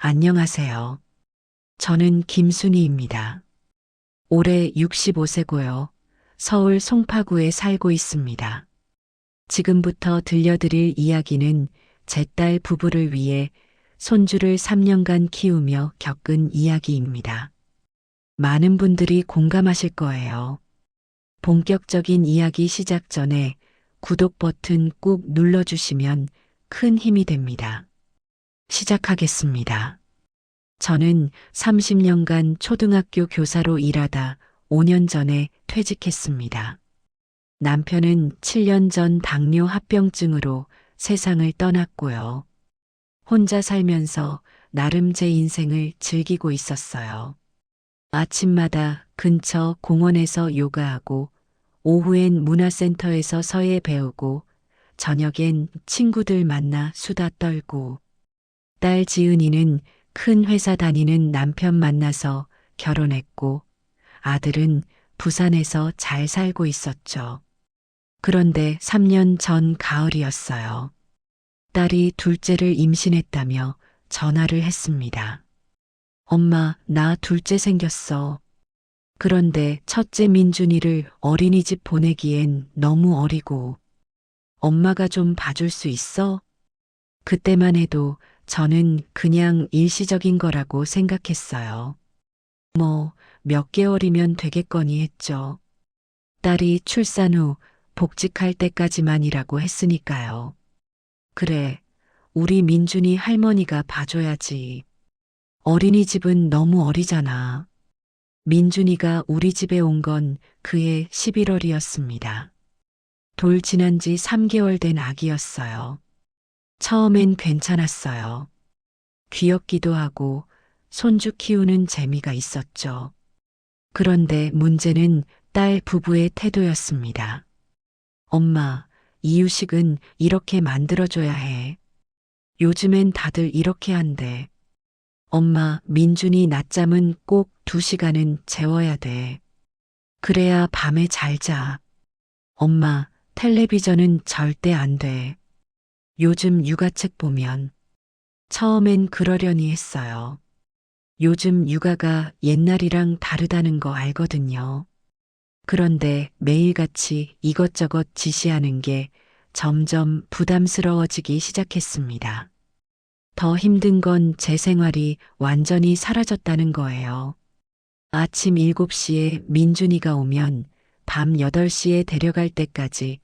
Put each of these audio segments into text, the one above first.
안녕하세요. 저는 김순희입니다. 올해 65세고요. 서울 송파구에 살고 있습니다. 지금부터 들려드릴 이야기는 제 딸 부부를 위해 손주를 3년간 키우며 겪은 이야기입니다. 많은 분들이 공감하실 거예요. 본격적인 이야기 시작 전에 구독 버튼 꾹 눌러주시면 큰 힘이 됩니다. 시작하겠습니다. 저는 30년간 초등학교 교사로 일하다 5년 전에 퇴직했습니다. 남편은 7년 전 당뇨 합병증으로 세상을 떠났고요. 혼자 살면서 나름 제 인생을 즐기고 있었어요. 아침마다 근처 공원에서 요가하고 오후엔 문화센터에서 서예 배우고 저녁엔 친구들 만나 수다 떨고 딸 지은이는 큰 회사 다니는 남편 만나서 결혼했고 아들은 부산에서 잘 살고 있었죠. 그런데 3년 전 가을이었어요. 딸이 둘째를 임신했다며 전화를 했습니다. 엄마, 나 둘째 생겼어. 그런데 첫째 민준이를 어린이집 보내기엔 너무 어리고 엄마가 좀 봐줄 수 있어? 그때만 해도 저는 그냥 일시적인 거라고 생각했어요. 뭐, 몇 개월이면 되겠거니 했죠. 딸이 출산 후 복직할 때까지만이라고 했으니까요. 그래, 우리 민준이 할머니가 봐줘야지. 어린이집은 너무 어리잖아. 민준이가 우리 집에 온 건 그해 11월이었습니다. 돌 지난 지 3개월 된 아기였어요. 처음엔 괜찮았어요. 귀엽기도 하고 손주 키우는 재미가 있었죠. 그런데 문제는 딸 부부의 태도였습니다. 엄마, 이유식은 이렇게 만들어줘야 해. 요즘엔 다들 이렇게 한대. 엄마, 민준이 낮잠은 꼭 2시간은 재워야 돼. 그래야 밤에 잘 자. 엄마, 텔레비전은 절대 안 돼. 요즘 육아책 보면 처음엔 그러려니 했어요. 요즘 육아가 옛날이랑 다르다는 거 알거든요. 그런데 매일같이 이것저것 지시하는 게 점점 부담스러워지기 시작했습니다. 더 힘든 건 제 생활이 완전히 사라졌다는 거예요. 아침 7시에 민준이가 오면 밤 8시에 데려갈 때까지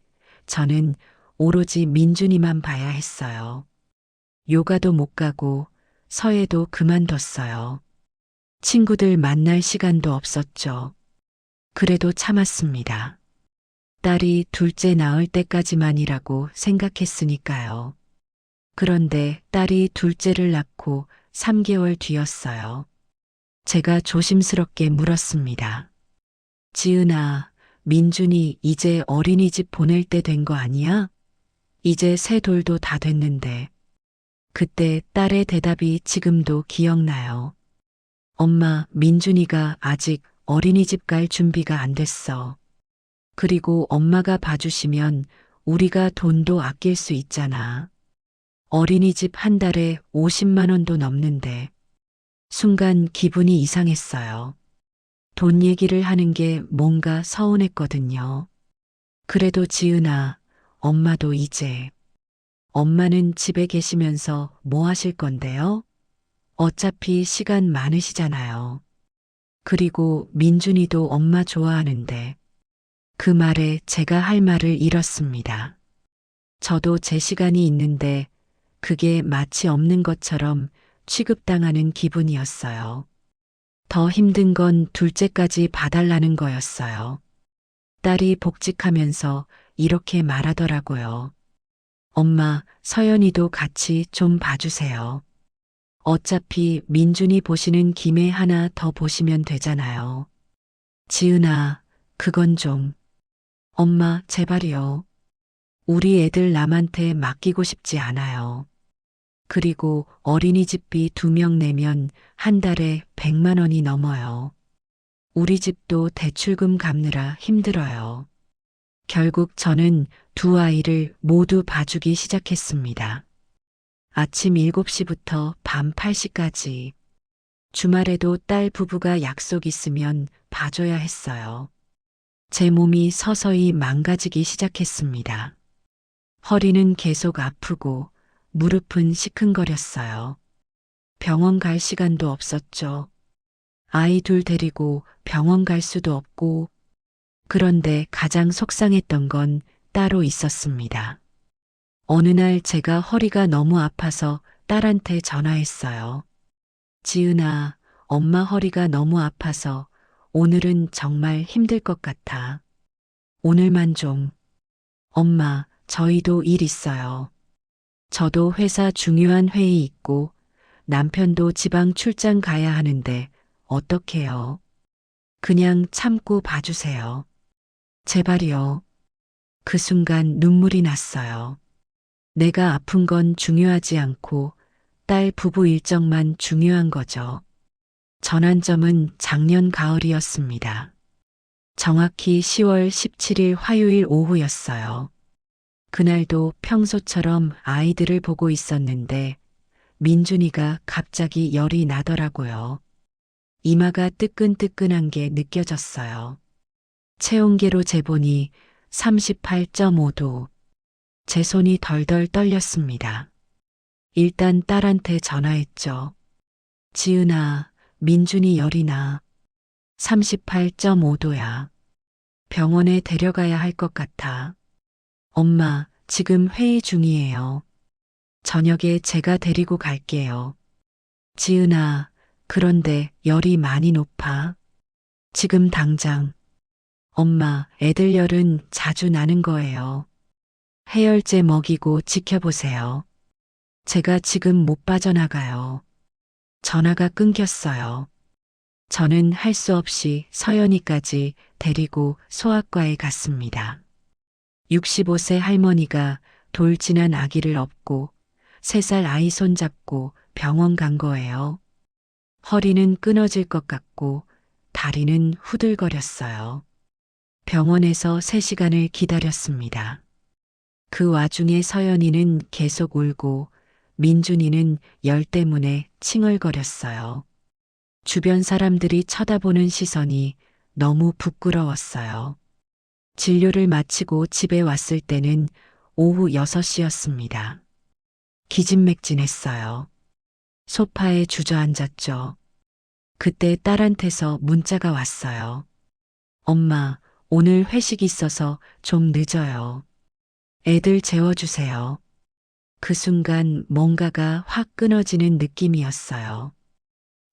저는 오로지 민준이만 봐야 했어요. 요가도 못 가고 서예도 그만뒀어요. 친구들 만날 시간도 없었죠. 그래도 참았습니다. 딸이 둘째 낳을 때까지만이라고 생각했으니까요. 그런데 딸이 둘째를 낳고 3개월 뒤였어요. 제가 조심스럽게 물었습니다. 지은아, 민준이 이제 어린이집 보낼 때 된 거 아니야? 이제 새 돌도 다 됐는데. 그때 딸의 대답이 지금도 기억나요. 엄마, 민준이가 아직 어린이집 갈 준비가 안 됐어. 그리고 엄마가 봐주시면 우리가 돈도 아낄 수 있잖아. 어린이집 한 달에 50만 원도 넘는데. 순간 기분이 이상했어요. 돈 얘기를 하는 게 뭔가 서운했거든요. 그래도 지은아, 엄마도 이제. 엄마는 집에 계시면서 뭐 하실 건데요? 어차피 시간 많으시잖아요. 그리고 민준이도 엄마 좋아하는데. 그 말에 제가 할 말을 잃었습니다. 저도 제 시간이 있는데 그게 마치 없는 것처럼 취급당하는 기분이었어요. 더 힘든 건 둘째까지 봐달라는 거였어요. 딸이 복직하면서 이렇게 말하더라고요. 엄마, 서연이도 같이 좀 봐주세요. 어차피 민준이 보시는 김에 하나 더 보시면 되잖아요. 지은아, 그건 좀. 엄마, 제발이요. 우리 애들 남한테 맡기고 싶지 않아요. 그리고 어린이집비 2명 내면 한 달에 100만 원이 넘어요. 우리 집도 대출금 갚느라 힘들어요. 결국 저는 두 아이를 모두 봐주기 시작했습니다. 아침 7시부터 밤 8시까지. 주말에도 딸 부부가 약속 있으면 봐줘야 했어요. 제 몸이 서서히 망가지기 시작했습니다. 허리는 계속 아프고 무릎은 시큰거렸어요. 병원 갈 시간도 없었죠. 아이 둘 데리고 병원 갈 수도 없고, 그런데 가장 속상했던 건 따로 있었습니다. 어느 날 제가 허리가 너무 아파서 딸한테 전화했어요. 지은아, 엄마 허리가 너무 아파서 오늘은 정말 힘들 것 같아. 오늘만 좀. 엄마, 저희도 일 있어요. 저도 회사 중요한 회의 있고 남편도 지방 출장 가야 하는데 어떡해요? 그냥 참고 봐주세요. 제발이요. 그 순간 눈물이 났어요. 내가 아픈 건 중요하지 않고 딸 부부 일정만 중요한 거죠. 전환점은 작년 가을이었습니다. 정확히 10월 17일 화요일 오후였어요. 그날도 평소처럼 아이들을 보고 있었는데 민준이가 갑자기 열이 나더라고요. 이마가 뜨끈뜨끈한 게 느껴졌어요. 체온계로 재보니 38.5도. 제 손이 덜덜 떨렸습니다. 일단 딸한테 전화했죠. 지은아, 민준이 열이 나. 38.5도야. 병원에 데려가야 할 것 같아. 엄마, 지금 회의 중이에요. 저녁에 제가 데리고 갈게요. 지은아, 그런데 열이 많이 높아. 지금 당장. 엄마, 애들 열은 자주 나는 거예요. 해열제 먹이고 지켜보세요. 제가 지금 못 빠져나가요. 전화가 끊겼어요. 저는 할 수 없이 서연이까지 데리고 소아과에 갔습니다. 65세 할머니가 돌진한 아기를 업고 3살 아이 손잡고 병원 간 거예요. 허리는 끊어질 것 같고 다리는 후들거렸어요. 병원에서 3시간을 기다렸습니다. 그 와중에 서연이는 계속 울고 민준이는 열 때문에 칭얼거렸어요. 주변 사람들이 쳐다보는 시선이 너무 부끄러웠어요. 진료를 마치고 집에 왔을 때는 오후 6시였습니다. 기진맥진했어요. 소파에 주저앉았죠. 그때 딸한테서 문자가 왔어요. 엄마, 오늘 회식 있어서 좀 늦어요. 애들 재워주세요. 그 순간 뭔가가 확 끊어지는 느낌이었어요.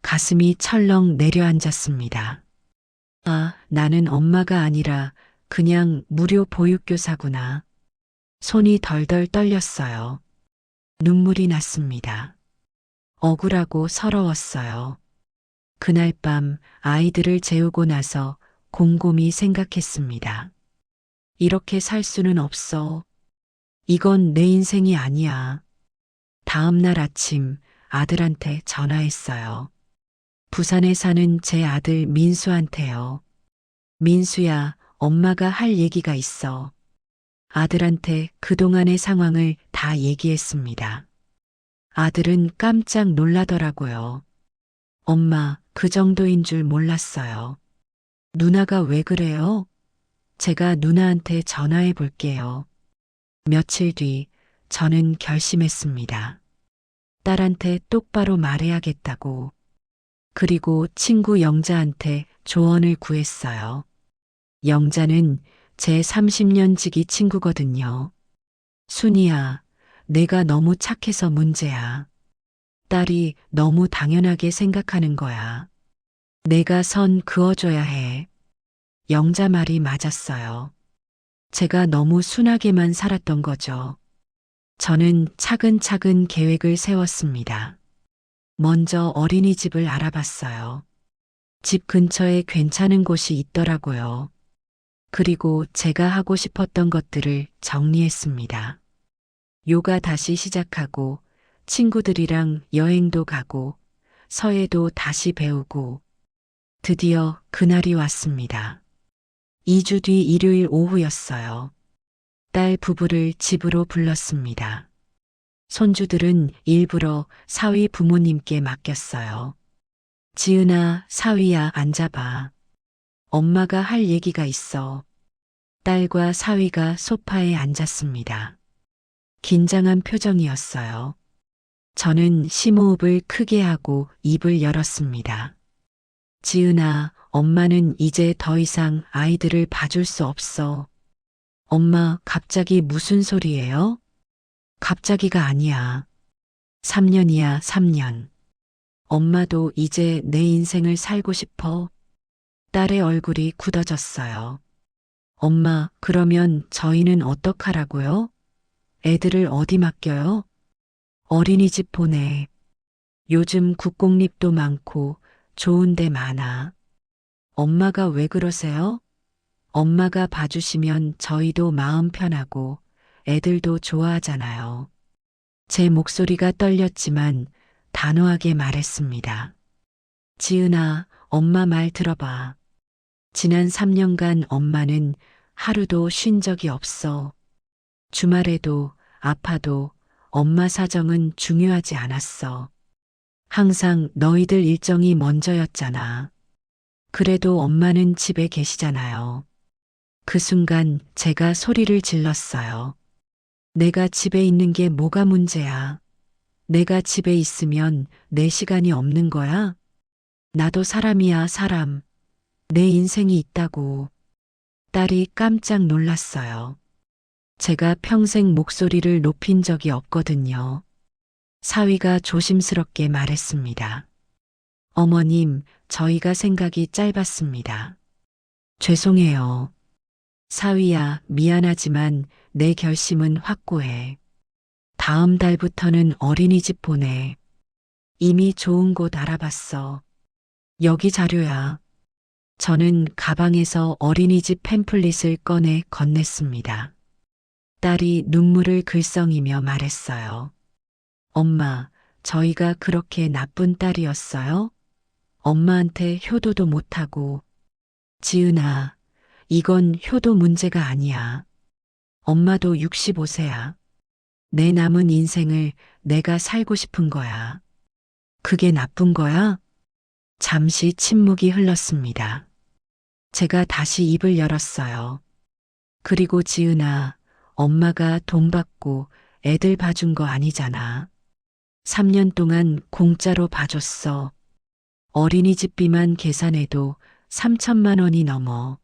가슴이 철렁 내려앉았습니다. 아, 나는 엄마가 아니라 그냥 무료 보육교사구나. 손이 덜덜 떨렸어요. 눈물이 났습니다. 억울하고 서러웠어요. 그날 밤 아이들을 재우고 나서 곰곰이 생각했습니다. 이렇게 살 수는 없어. 이건 내 인생이 아니야. 다음 날 아침 아들한테 전화했어요. 부산에 사는 제 아들 민수한테요. 민수야, 엄마가 할 얘기가 있어. 아들한테 그동안의 상황을 다 얘기했습니다. 아들은 깜짝 놀라더라고요. 엄마, 그 정도인 줄 몰랐어요. 누나가 왜 그래요? 제가 누나한테 전화해 볼게요. 며칠 뒤 저는 결심했습니다. 딸한테 똑바로 말해야겠다고. 그리고 친구 영자한테 조언을 구했어요. 영자는 제 30년 지기 친구거든요. 순이야, 내가 너무 착해서 문제야. 딸이 너무 당연하게 생각하는 거야. 내가 선 그어줘야 해. 영자 말이 맞았어요. 제가 너무 순하게만 살았던 거죠. 저는 차근차근 계획을 세웠습니다. 먼저 어린이집을 알아봤어요. 집 근처에 괜찮은 곳이 있더라고요. 그리고 제가 하고 싶었던 것들을 정리했습니다. 요가 다시 시작하고 친구들이랑 여행도 가고 서예도 다시 배우고 드디어 그날이 왔습니다. 2주 뒤 일요일 오후였어요. 딸 부부를 집으로 불렀습니다. 손주들은 일부러 사위 부모님께 맡겼어요. 지은아, 사위야, 앉아봐. 엄마가 할 얘기가 있어. 딸과 사위가 소파에 앉았습니다. 긴장한 표정이었어요. 저는 심호흡을 크게 하고 입을 열었습니다. 지은아, 엄마는 이제 더 이상 아이들을 봐줄 수 없어. 엄마, 갑자기 무슨 소리예요? 갑자기가 아니야. 3년이야, 3년. 엄마도 이제 내 인생을 살고 싶어. 딸의 얼굴이 굳어졌어요. 엄마, 그러면 저희는 어떡하라고요? 애들을 어디 맡겨요? 어린이집 보내. 요즘 국공립도 많고 좋은 데 많아. 엄마가 왜 그러세요? 엄마가 봐주시면 저희도 마음 편하고 애들도 좋아하잖아요. 제 목소리가 떨렸지만 단호하게 말했습니다. 지은아, 엄마 말 들어봐. 지난 3년간 엄마는 하루도 쉰 적이 없어. 주말에도 아파도 엄마 사정은 중요하지 않았어. 항상 너희들 일정이 먼저였잖아. 그래도 엄마는 집에 계시잖아요. 그 순간 제가 소리를 질렀어요. 내가 집에 있는 게 뭐가 문제야? 내가 집에 있으면 내 시간이 없는 거야? 나도 사람이야, 사람. 내 인생이 있다고. 딸이 깜짝 놀랐어요. 제가 평생 목소리를 높인 적이 없거든요. 사위가 조심스럽게 말했습니다. 어머님, 저희가 생각이 짧았습니다. 죄송해요. 사위야, 미안하지만 내 결심은 확고해. 다음 달부터는 어린이집 보내. 이미 좋은 곳 알아봤어. 여기 자료야. 저는 가방에서 어린이집 팸플릿을 꺼내 건넸습니다. 딸이 눈물을 글썽이며 말했어요. 엄마, 저희가 그렇게 나쁜 딸이었어요? 엄마한테 효도도 못하고. 지은아, 이건 효도 문제가 아니야. 엄마도 65세야. 내 남은 인생을 내가 살고 싶은 거야. 그게 나쁜 거야? 잠시 침묵이 흘렀습니다. 제가 다시 입을 열었어요. 그리고 지은아, 엄마가 돈 받고 애들 봐준 거 아니잖아. 3년 동안 공짜로 봐줬어. 어린이집비만 계산해도 3천만 원이 넘어.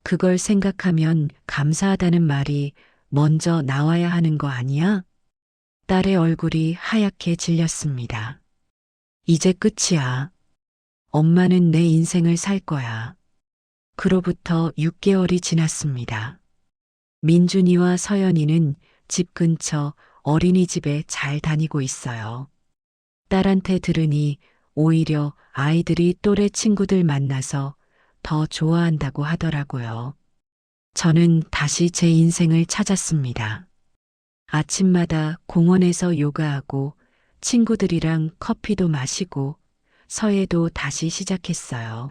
그걸 생각하면 감사하다는 말이 먼저 나와야 하는 거 아니야? 딸의 얼굴이 하얗게 질렸습니다. 이제 끝이야. 엄마는 내 인생을 살 거야. 그로부터 6개월이 지났습니다. 민준이와 서연이는 집 근처 어린이집에 잘 다니고 있어요. 딸한테 들으니 오히려 아이들이 또래 친구들 만나서 더 좋아한다고 하더라고요. 저는 다시 제 인생을 찾았습니다. 아침마다 공원에서 요가하고 친구들이랑 커피도 마시고 서예도 다시 시작했어요.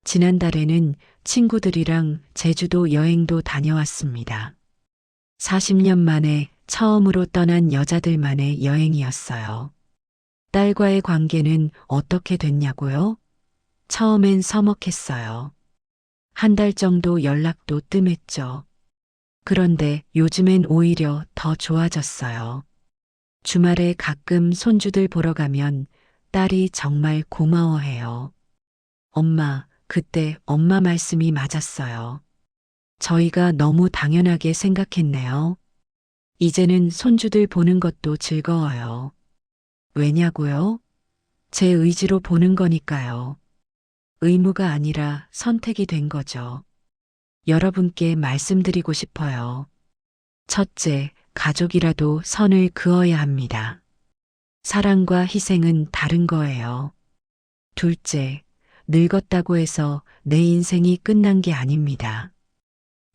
지난달에는 친구들이랑 제주도 여행도 다녀왔습니다. 40년 만에 처음으로 떠난 여자들만의 여행이었어요. 딸과의 관계는 어떻게 됐냐고요? 처음엔 서먹했어요. 한 달 정도 연락도 뜸했죠. 그런데 요즘엔 오히려 더 좋아졌어요. 주말에 가끔 손주들 보러 가면 딸이 정말 고마워해요. 엄마, 그때 엄마 말씀이 맞았어요. 저희가 너무 당연하게 생각했네요. 이제는 손주들 보는 것도 즐거워요. 왜냐고요? 제 의지로 보는 거니까요. 의무가 아니라 선택이 된 거죠. 여러분께 말씀드리고 싶어요. 첫째, 가족이라도 선을 그어야 합니다. 사랑과 희생은 다른 거예요. 둘째, 늙었다고 해서 내 인생이 끝난 게 아닙니다.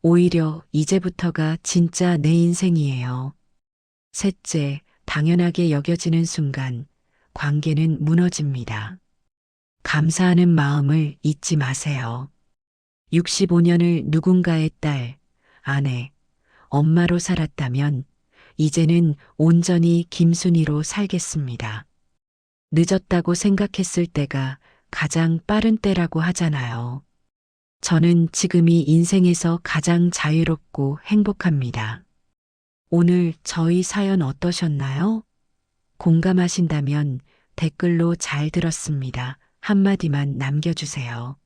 오히려 이제부터가 진짜 내 인생이에요. 셋째, 당연하게 여겨지는 순간 관계는 무너집니다. 감사하는 마음을 잊지 마세요. 65년을 누군가의 딸, 아내, 엄마로 살았다면 이제는 온전히 김순희로 살겠습니다. 늦었다고 생각했을 때가 가장 빠른 때라고 하잖아요. 저는 지금이 인생에서 가장 자유롭고 행복합니다. 오늘 저희 사연 어떠셨나요? 공감하신다면 댓글로 잘 들었습니다. 한마디만 남겨주세요.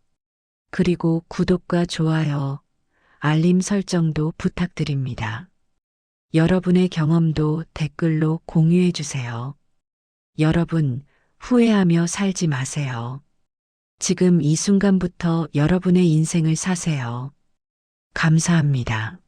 그리고 구독과 좋아요, 알림 설정도 부탁드립니다. 여러분의 경험도 댓글로 공유해 주세요. 여러분, 후회하며 살지 마세요. 지금 이 순간부터 여러분의 인생을 사세요. 감사합니다.